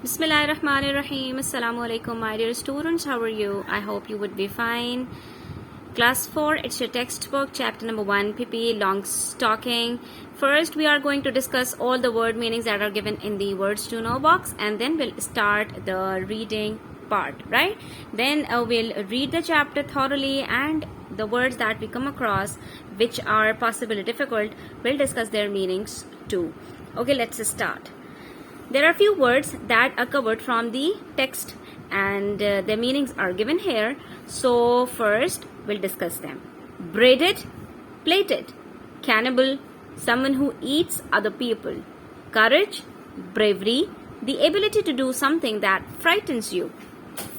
Bismillahirrahmanirrahim. Assalamu alaikum, my dear students. How are you? I hope you would be fine. Class 4, it's your textbook, chapter number 1, Pippi Longstocking. First, we are going to discuss all the word meanings that are given in the words to know box, and then we'll start the reading part, right? Then we'll read the chapter thoroughly, and the words that we come across which are possibly difficult, we'll discuss their meanings too. Okay, let's start. There are few words that are covered from the text and their meanings are given here. So first we'll discuss them. Braided, plated. Cannibal, someone who eats other people. Courage, bravery, the ability to do something that frightens you.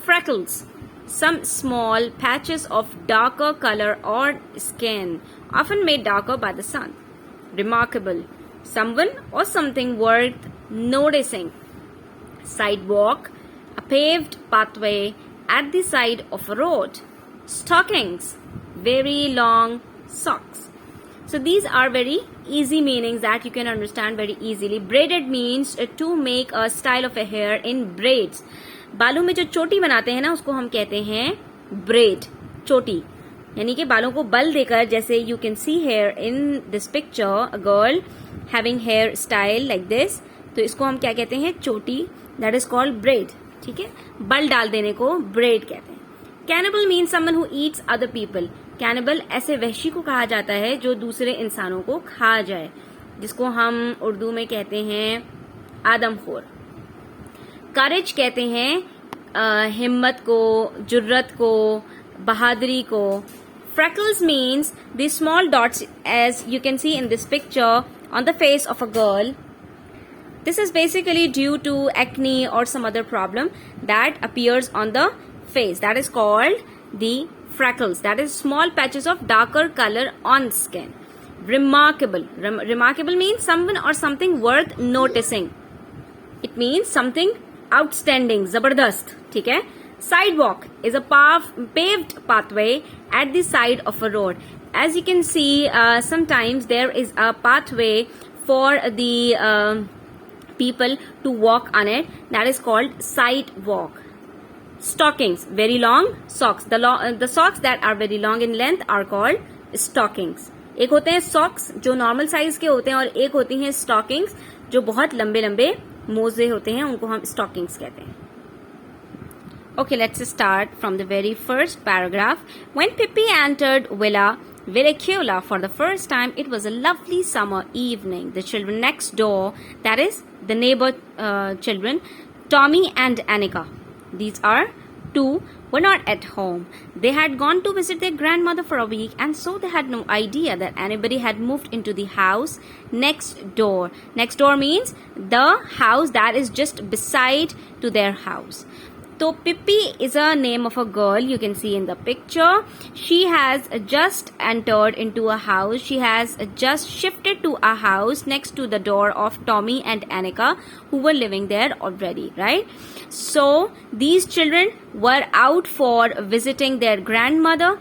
Freckles, some small patches of darker color or skin, often made darker by the sun. Remarkable, someone or something worth noticing. Sidewalk, a paved pathway at the side of a road. Stockings, very long socks. So these are very easy meanings that you can understand very easily. Braided means to make a style of a hair in braids. बालों में जो चोटी बनाते हैं ना, उसको हम कहते हैं braid, चोटी. यानी कि बालों को बल देकर, जैसे you can see here in this picture, a girl having hair style like this, तो इसको हम क्या कहते हैं? चोटी. That is called braid. ठीक है, बल डाल देने को braid कहते हैं. Cannibal means someone who eats other people. Cannibal ऐसे वहशी को कहा जाता है जो दूसरे इंसानों को खा जाए, जिसको हम उर्दू में कहते हैं आदमखोर. Courage कहते हैं हिम्मत को, जुर्रत को, बहादुरी को. Freckles means the small dots as you can see in this picture on the face of a girl. This is basically due to acne or some other problem that appears on the face. That is called the freckles. That is small patches of darker color on skin. Remarkable. Remarkable means someone or something worth noticing. It means something outstanding, zabardast. ठीक है? Sidewalk is a paved pathway at the side of a road. As you can see, sometimes there is a pathway for the people to walk on it. That is called sidewalk. Stockings, very long socks. The socks that are very long in length are called stockings. एक होते हैं socks जो normal size के होते हैं, और एक होती हैं stockings जो बहुत लंबे लंबे मोजे होते हैं, उनको हम stockings कहते हैं. Okay, let's start from the very first paragraph. When Pippi entered Villa Vellicula for the first time, it was a lovely summer evening. The children next door, that is, the neighbor children, Tommy and Annika, these are two, were not at home. They had gone to visit their grandmother for a week, and so they had no idea that anybody had moved into the house next door. Next door means the house that is just beside to their house. So Pippi is a name of a girl, you can see in the picture. She has just entered into a house. She has just shifted to a house next to the door of Tommy and Annika, who were living there already, right? So these children were out for visiting their grandmother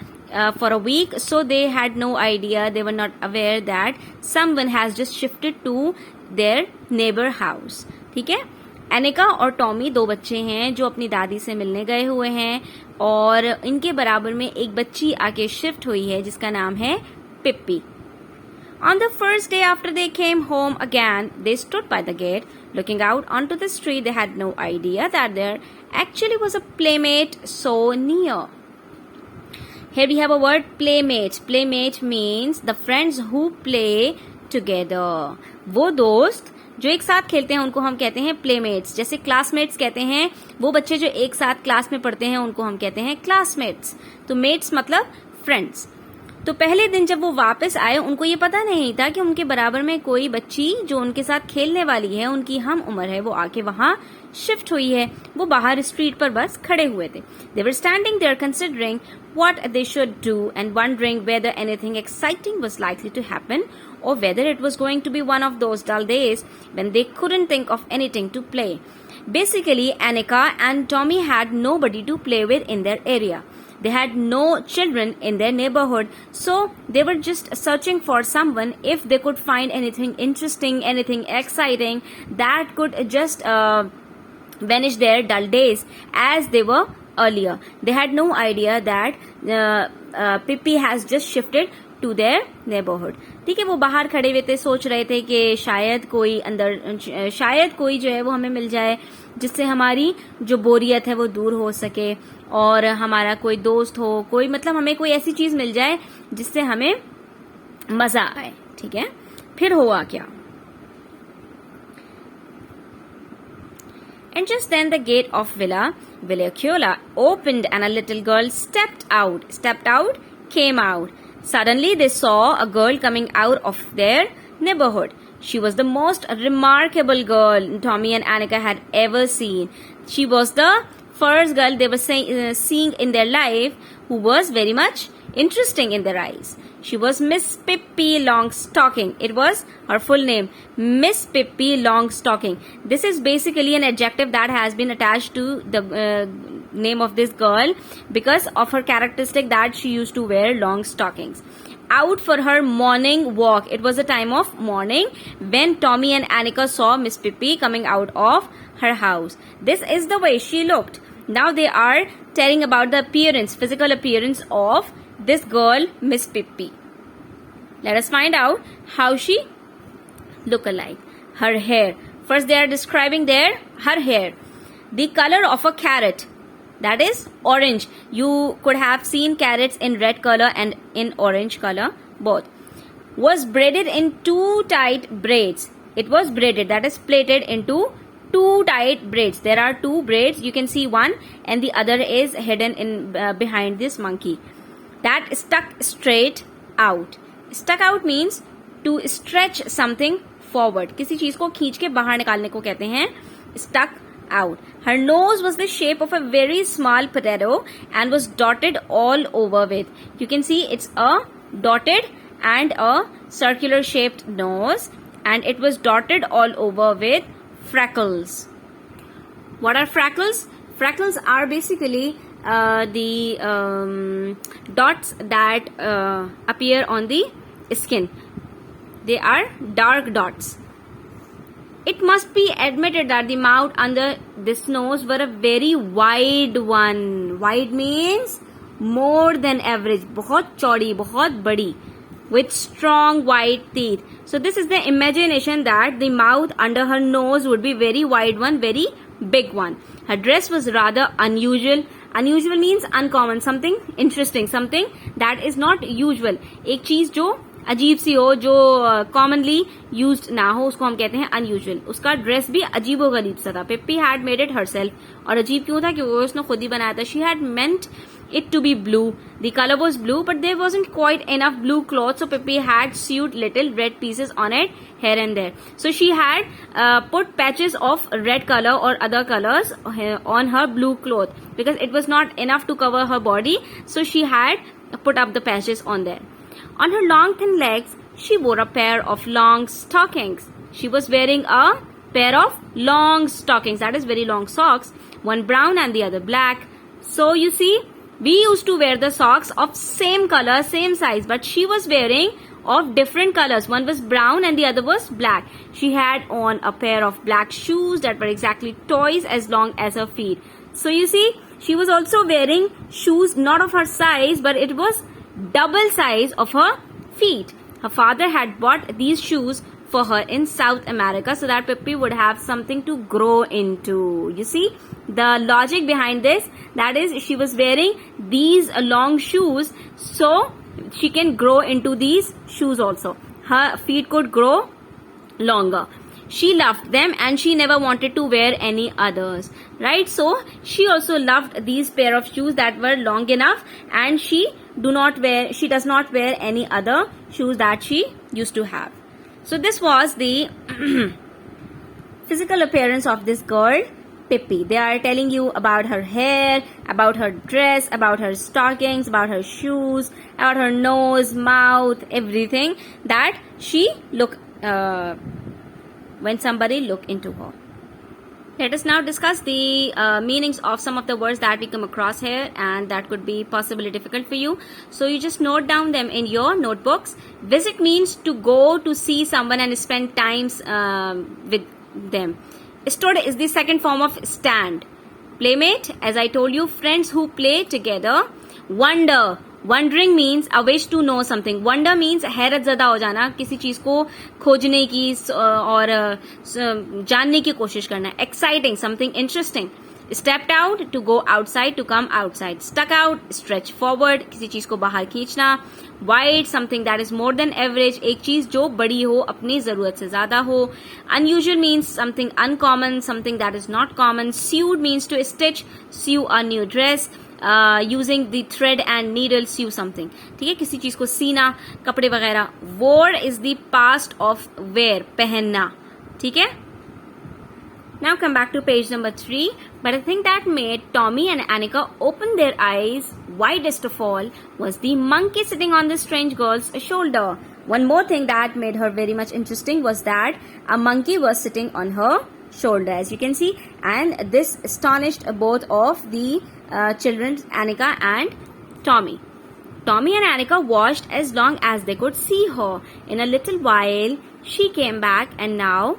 for a week, so they had no idea, they were not aware that someone has just shifted to their neighbor house. ठीक है? Aneka और Tommy दो बच्चे हैं जो अपनी दादी से मिलने गए हुए हैं, और इनके बराबर में एक बच्ची आके शिफ्ट हुई है जिसका नाम है पिप्पी. On the first day after they came home again, they stood by the gate, looking out onto the street. They had no idea that there actually was a playmate so near. Here we have a word playmate. Playmate means the friends who play together. वो दोस्त जो एक साथ खेलते हैं उनको हम कहते हैं प्लेमेट्स. जैसे क्लासमेट्स कहते हैं वो बच्चे जो एक साथ क्लास में पढ़ते हैं, उनको हम कहते हैं क्लासमेट्स. तो मेट्स मतलब फ्रेंड्स. तो पहले दिन जब वो वापस आए, उनको ये पता नहीं था कि उनके बराबर में कोई बच्ची जो उनके साथ खेलने वाली है, उनकी हम उम्र है, वो आके वहां शिफ्ट हुई है. वो बाहर स्ट्रीट पर बस खड़े हुए थे. They were standing there considering what they should do and wondering whether anything exciting was likely to happen, or whether it was going to be one of those dull days when they couldn't think of anything to play. Basically, Annika and Tommy had nobody to play with in their area. They had no children in their neighborhood, so they were just searching for someone if they could find anything interesting, anything exciting that could just vanish their dull days as they were earlier. They had no idea that Pippi has just shifted to their neighborhood. ठीक है, वो बाहर खड़े हुए थे, सोच रहे थे कि शायद कोई जो है वो हमें मिल जाए जिससे हमारी जो बोरियत है वो दूर हो सके और हमारा कोई दोस्त हो, कोई मतलब हमें कोई ऐसी चीज मिल जाए जिससे हमें मजा आए. ठीक है, फिर हुआ क्या? And just then the gate of Villa Villaciola opened and a little girl stepped out, came out. Suddenly they saw a girl coming out of their neighborhood. She was the most remarkable girl Tommy and Annika had ever seen. She was the first girl they were seeing in their life who was very much interesting in their eyes. She was Miss Pippi Longstocking. It was her full name, Miss Pippi Longstocking. This is basically an adjective that has been attached to the name of this girl because of her characteristic that she used to wear long stockings. Out for her morning walk. It was a time of morning when Tommy and Annika saw Miss Pippi coming out of her house. This is the way she looked. Now they are telling about the appearance, physical appearance of this girl, Miss Pippi. Let us find out how she look alike. Her hair. First they are describing her hair. The color of a carrot. That is orange. You could have seen carrots in red color and in orange color both. Was braided in two tight braids. It was braided, that is plaited into two tight braids. There are two braids. You can see one and the other is hidden in behind this monkey. That stuck straight out. Stuck out means to stretch something forward. किसी चीज को खींच के बाहर निकालने को कहते हैं stuck out. Her nose was the shape of a very small potato and was dotted all over with. You can see it's a dotted and a circular shaped nose and it was dotted all over with freckles. What are freckles? Freckles are basically the dots that appear on the skin. They are dark dots. It must be admitted that the mouth under this nose were a very wide one. Wide means more than average. बहुत चौड़ी, बहुत बड़ी. With strong white teeth. So this is the imagination that the mouth under her nose would be very wide one, very big one. Her dress was rather unusual. Unusual means uncommon, something interesting, something that is not usual. एक चीज जो अजीब सी हो, जो commonly used ना हो, उसको हम कहते हैं अनयूजुअल. उसका ड्रेस भी अजीबो गरीब सा था. पिप्पी हैड मेड इट हरसेल्फ. और अजीब क्यों था? क्योंकि उसने खुद ही बनाया था. She had meant it to be blue. The color was blue, but there wasn't quite enough blue cloth, so Pippi had sewed little red pieces on it here and there. So she had put patches of red color or other colors on her blue cloth because it was not enough to cover her body, so she had put up the patches on there. On her long thin legs, she wore a pair of long stockings. She was wearing a pair of long stockings, that is very long socks, one brown and the other black. So you see, we used to wear the socks of same color, same size, but she was wearing of different colors. One was brown and the other was black. She had on a pair of black shoes that were exactly twice as long as her feet. So you see, she was also wearing shoes not of her size, but it was double size of her feet. Her father had bought these shoes for her in South America so that Pippi would have something to grow into. You see the logic behind this, that is she was wearing these long shoes so she can grow into these shoes also. Her feet could grow longer. She loved them and she never wanted to wear any others, right? So she also loved these pair of shoes that were long enough, and she does not wear any other shoes that she used to have. So this was the physical appearance of this girl, Pippi. They are telling you about her hair, about her dress, about her stockings, about her shoes, about her nose, mouth, everything that she look when somebody look into her. Let us now discuss the meanings of some of the words that we come across here and that could be possibly difficult for you. So you just note down them in your notebooks. Visit means to go to see someone and spend times with them. Stood is the second form of stand. Playmate, as I told you, friends who play together. Wonder, wondering means a wish to know something. Wonder means हैरत ज़दा हो जाना, किसी चीज को खोजने की और जानने की कोशिश करना. Exciting, something interesting. Stepped out, to go outside, to come outside. Stuck out, stretch forward, किसी चीज को बाहर खींचना. Wide, something that is more than average, एक चीज जो बड़ी हो, अपनी जरूरत से ज्यादा हो. Unusual means something uncommon, something that is not common. Sewed means to stitch, sew a new dress. Using the thread and needle, sew something. ठीक है, किसी चीज को सीना, कपड़े वगैरह. Wore is the past of wear, पहनना. ठीक है. Now come back to page number 3. But the thing that made Tommy and Annika open their eyes widest of all was the monkey sitting on the strange girl's shoulder. One more thing that made her very much interesting was that a monkey was sitting on her shoulder, as you can see, and this astonished both of the children, Annika and Tommy. Tommy and Annika watched as long as they could see her. In a little while, she came back and now,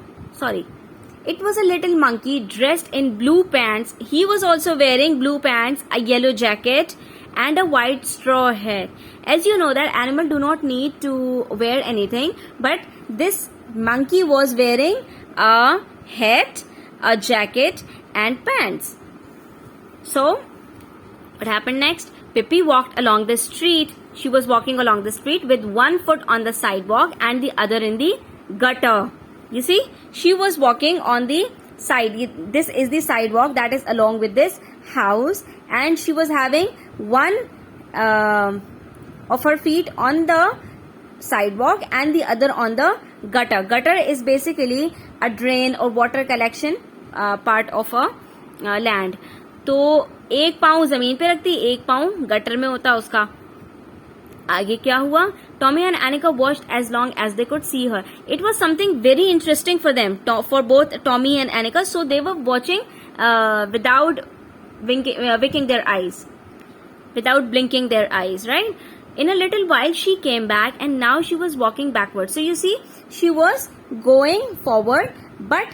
it was a little monkey dressed in blue pants. He was also wearing blue pants, a yellow jacket, and a white straw hat. As you know that animals do not need to wear anything, but this monkey was wearing a hat, a jacket, and pants. So, what happened next? Pippi walked along the street. She was walking along the street with one foot on the sidewalk and the other in the gutter. You see, she was walking on the side. This is the sidewalk that is along with this house, and she was having one of her feet on the sidewalk and the other on the gutter. Gutter is basically a drain or water collection part of a land. तो एक पाँव जमीन पे रखती, एक पाँव gutter में होता उसका. आगे क्या हुआ? Tommy and Annika watched as long as they could see her. It was something very interesting for them, for both Tommy and Annika. So they were watching without winking their eyes, without blinking their eyes, right? In a little while, she came back and now she was walking backwards. So you see, she was going forward, but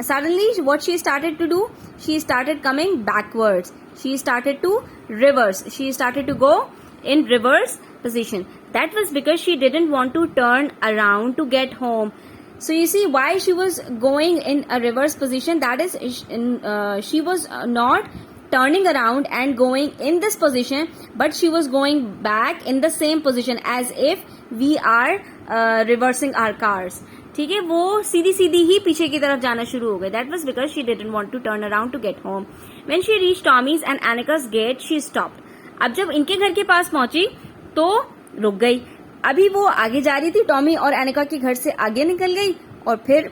suddenly what she started to do? She started coming backwards. She started to reverse. She started to go in reverse position. That was because she didn't want to turn around to get home. So you see why she was going in a reverse position. That is, she was not turning around and going in this position, but she was going back in the same position as if we are reversing our cars. ठीक है, वो सीधी सीधी ही पीछे की तरफ जाना शुरू हो गए. That was because she didn't want to turn around to get home. When she reached Tommy's and Annika's gate, she stopped. अब जब इनके घर के पास पहुंची तो रुक गई. अभी वो आगे जा रही थी, टॉमी और एनिका के घर से आगे निकल गई और फिर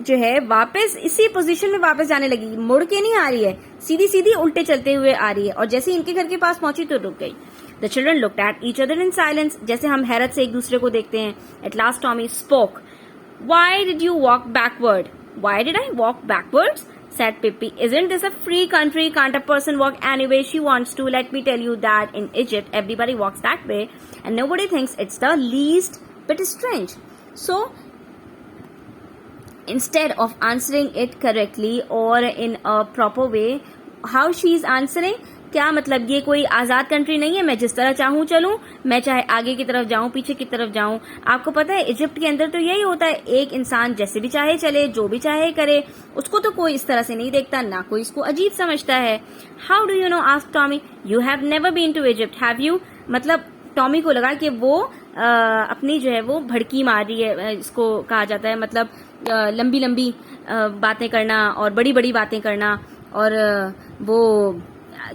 जो है वापस इसी पोजीशन में वापस जाने लगी. मुड़ के नहीं आ रही है, सीधी सीधी उल्टे चलते हुए आ रही है. और जैसे इनके घर के पास पहुंची तो रुक गई. The children looked at each other in silence. जैसे हम हैरत से एक दूसरे को देखते हैं. At last Tommy spoke. Why did you walk backward? Why did I walk backwards? Said Pippi. Isn't this a free country? Can't a person walk any way she wants to? Let me tell you that in Egypt, everybody walks that way and nobody thinks it's the least bit strange. So, instead of answering it correctly or in a proper way, how she is answering? क्या मतलब, ये कोई आजाद country नहीं है, मैं जिस तरह चाहूँ चलूं, मैं चाहे आगे की तरफ जाऊं, पीछे की तरफ जाऊं. आपको पता है इजिप्ट के अंदर तो यही होता है, एक इंसान जैसे भी चाहे चले, जो भी चाहे करे, उसको तो कोई इस तरह से नहीं देखता, ना कोई इसको अजीब समझता है. How do you know? Asked Tommy. You have never been to Egypt have you? मतलब टॉमी को लगा कि वो अपनी जो है वो भड़की मार रही है, इसको कहा जाता है, मतलब लंबी लंबी बातें करना और बड़ी बड़ी बातें करना. और वो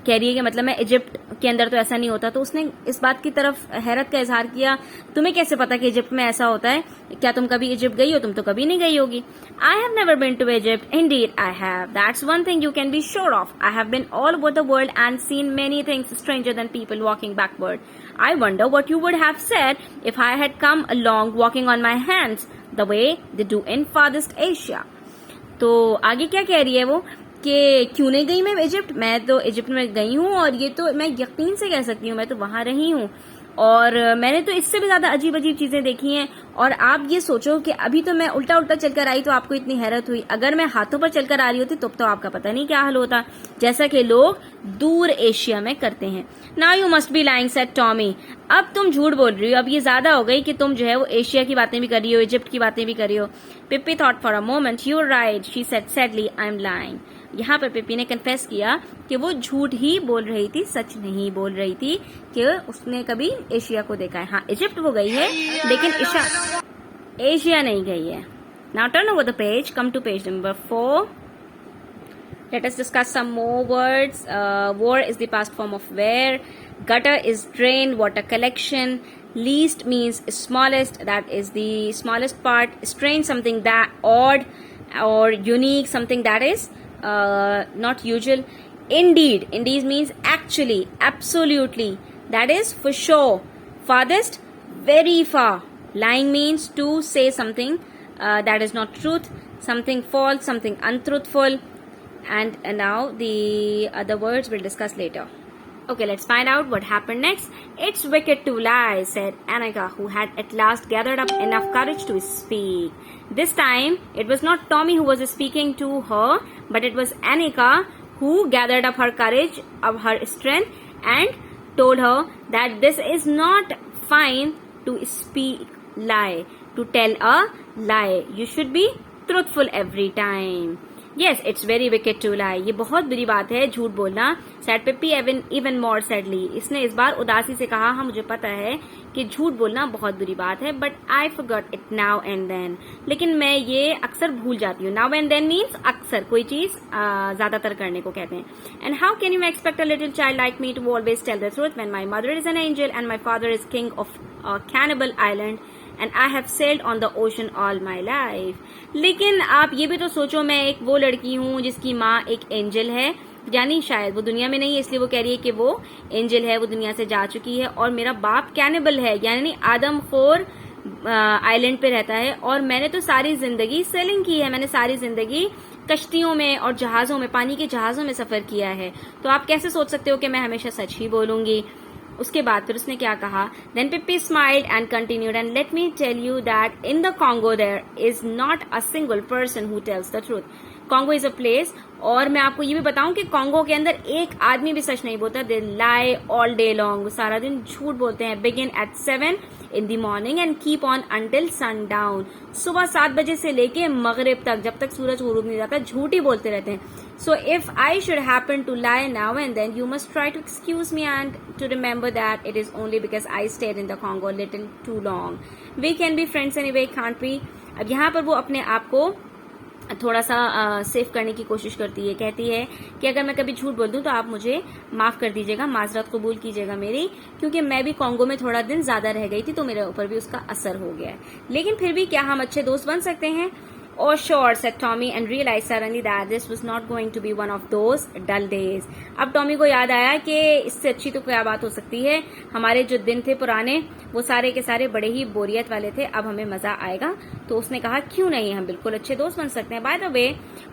कह रही है कि मतलब मैं इजिप्ट के अंदर तो ऐसा नहीं होता. तो उसने इस बात की तरफ हैरत का इजहार किया. तुम्हें कैसे पता कि इजिप्ट में ऐसा होता है? क्या तुम कभी इजिप्ट गई हो? तुम तो कभी नहीं गई होगी. I have never been to Egypt. Indeed I have. That's one thing you can be sure of. I have been all over the world and seen many things stranger than people walking backward. I wonder what you would have said if I had come along walking on my hands the way they do in farthest Asia. तो आगे क्या कह रही है वो कि क्यों नहीं गई मैं इजिप्ट? मैं तो इजिप्ट में गई हूँ और ये तो मैं यकीन से कह सकती हूँ, मैं तो वहां रही हूँ. और मैंने तो इससे भी ज्यादा अजीब अजीब चीजें देखी हैं। और आप ये सोचो कि अभी तो मैं उल्टा उल्टा चलकर आई तो आपको इतनी हैरत हुई, अगर मैं हाथों पर चलकर आ रही होती तो आपका पता नहीं क्या हाल होता, जैसा कि लोग दूर एशिया में करते हैं। Now you must be lying said Tommy, अब तुम झूठ बोल रही हो, अब ये ज्यादा हो गई कि तुम जो है वो एशिया की बातें भी कर रही हो, इजिप्ट की बातें भी कर रही हो। Pippi thought for a moment, you are right she said sadly, I am lying. यहाँ पर पिप्पी ने कन्फेस किया कि वो झूठ ही बोल रही थी, सच नहीं बोल रही थी कि उसने कभी एशिया को देखा है। हाँ, इजिप्ट वो गई है लेकिन एशिया नहीं गई है। Now turn over the page, come to page number 4. Let us discuss some more words. War is the past form of where. Gutter is drain, water collection. Least means smallest, that is the smallest part. Strange, something that odd or unique, something that is not usual. Indeed means actually, absolutely, that is for sure. Farthest, very far. Lying means to say something that is not truth, something false, something untruthful. And now the other words we'll discuss later. Okay, let's find out what happened next. It's wicked to lie, said Annika, who had at last gathered up enough courage to speak. This time, it was not Tommy who was speaking to her, but it was Annika who gathered up her courage, of her strength, and told her that this is not fine to speak lie, to tell a lie. You should be truthful every time. Yes, it's very wicked to lie. ये बहुत बुरी बात है झूठ बोलना. Said Pippi even more sadly. इसने इस बार उदासी से कहा, हाँ मुझे पता है कि झूठ बोलना बहुत बुरी बात है, but I forgot it now and then. लेकिन मैं ये अक्सर भूल जाती हूँ. Now and then means अक्सर, कोई चीज ज्यादातर करने को कहते हैं. And how can you expect a little child like me to always tell the truth when my mother is an angel and my father is king of a cannibal island? And I have sailed on the ocean all my life. लेकिन आप ये भी तो सोचो, मैं एक वो लड़की हूँ जिसकी माँ एक एंजल है, यानी शायद वो दुनिया में नहीं है इसलिए वो कह रही है कि वो एंजल है, वो दुनिया से जा चुकी है, और मेरा बाप कैनिबल है यानी आदमखोर आइलैंड पे रहता है, और मैंने तो सारी जिंदगी सेलिंग की है, मैंने सारी जिंदगी कश्तियों में और जहाजों में, पानी के जहाजों में सफर किया है, तो आप कैसे सोच सकते हो कि मैं हमेशा सच ही बोलूंगी. उसके बाद फिर उसने क्या कहा, then Pippi smiled and continued, and let me tell you that in the Congo there is not a single person who tells the truth. Congo is a place, और मैं आपको ये भी बताऊं कि कॉन्गो के अंदर एक आदमी भी सच नहीं बोलता. दे लाई ऑल डे लॉन्ग, सारा दिन झूठ बोलते हैं. Begin eight 7 in the morning and keep on until sundown. सुबह 7 बजे से लेके मगरिब तक, जब तक सूरज गुरूब नहीं जाता, झूठ ही बोलते रहते हैं. So if I should happen to lie now and then, you must try to excuse me and to remember that it is only because I stayed in the Congo a little too long. We can be friends anyway, can't we? अब यहाँ पर वो अपने आप को थोड़ा सा safe करने की कोशिश करती है. कहती है कि अगर मैं कभी झूठ बोल दूं तो आप मुझे माफ कर दीजिएगा, माजरत कबूल कीजिएगा मेरी, क्योंकि मैं भी कॉन्गो में थोड़ा दिन ज्यादा रह गई थी तो मेरे ऊपर भी उसका असर हो गया है. लेकिन फिर भी क्या हम अच्छे दोस्त बन सकते हैं? Oh sure, said Tommy and realized suddenly that this was not going to be one of those dull days. अब टॉमी को याद आया कि इससे अच्छी तो क्या बात हो सकती है, हमारे जो दिन थे पुराने वो सारे के सारे बड़े ही बोरियत वाले थे, अब हमें मजा आएगा. तो उसने कहा क्यों नहीं, हम बिल्कुल अच्छे दोस्त बन सकते हैं. By the way,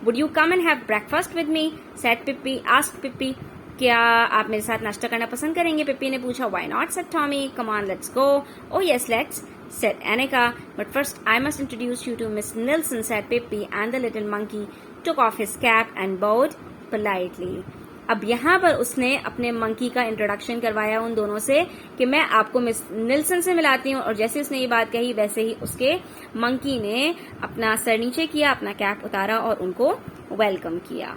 would you come and have breakfast with me? said Pippi, asked Pippi. क्या आप मेरे साथ नाश्ता करना पसंद करेंगे? पिप्पी ने पूछा. Why not, said Tommy. Come on, let's go. Oh yes, let's, said Annika. But first I must introduce you to Miss Nilsson, said Pippi, and the little monkey took off his cap and bowed politely. अब यहाँ पर उसने अपने monkey का introduction करवाया उन दोनों से कि मैं आपको मिस निल्सन से मिलाती हूँ, और जैसे उसने ये बात कही वैसे ही उसके मंकी ने अपना सर नीचे किया, अपना कैप उतारा और उनको वेलकम किया.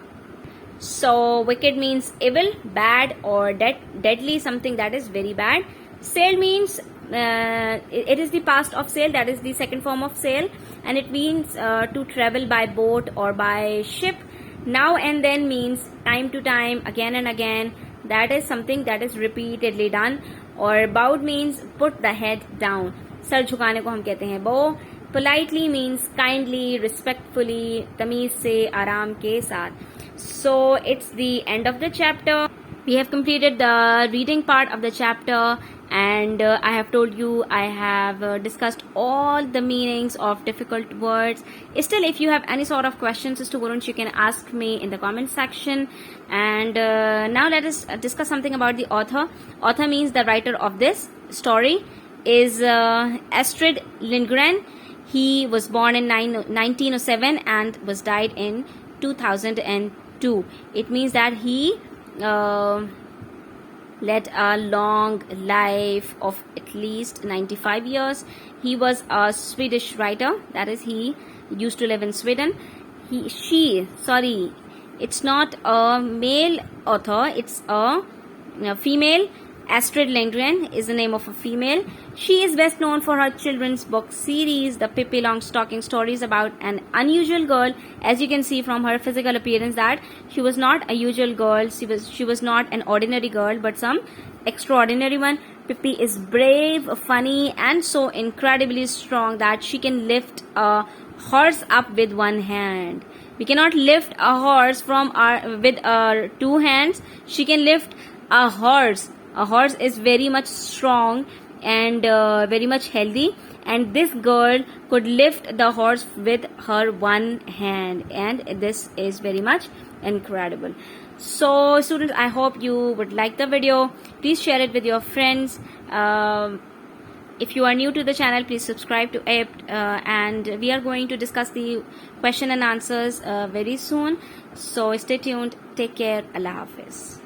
So wicked means evil, bad or deadly, something that is very bad. Sail means it is the past of sail, that is the second form of sail, and it means to travel by boat or by ship. Now and then means time to time, again and again, that is something that is repeatedly done. Or bowed means put the head down, sir झुकाने को हम कहते हैं bow. Politely means kindly, respectfully, तमीज से, आराम के साथ. So it's the end of the chapter. We have completed the reading part of the chapter, and I have told you, I have discussed all the meanings of difficult words. Still, if you have any sort of questions, students, you can ask me in the comment section. And now let us discuss something about the author. Author means the writer of this story is Astrid Lindgren. He was born in 1907 and was died in 2002. It means that he led a long life of at least 95 years. He was a Swedish writer, that is, he used to live in Sweden. It's not a male author, it's a female. Astrid Lindgren is the name of a female. She is best known for her children's book series, the Pippi Longstocking stories, about an unusual girl. As you can see from her physical appearance, that she was not a usual girl. She was not an ordinary girl, but some extraordinary one. Pippi is brave, funny, and so incredibly strong that she can lift a horse up with one hand. We cannot lift a horse with our two hands. She can lift a horse. A horse is very much strong and very much healthy, and this girl could lift the horse with her one hand, and this is very much incredible. So students, I hope you would like the video. Please share it with your friends. If you are new to the channel, please subscribe to it, and we are going to discuss the question and answers very soon. So stay tuned. Take care. Allah Hafiz.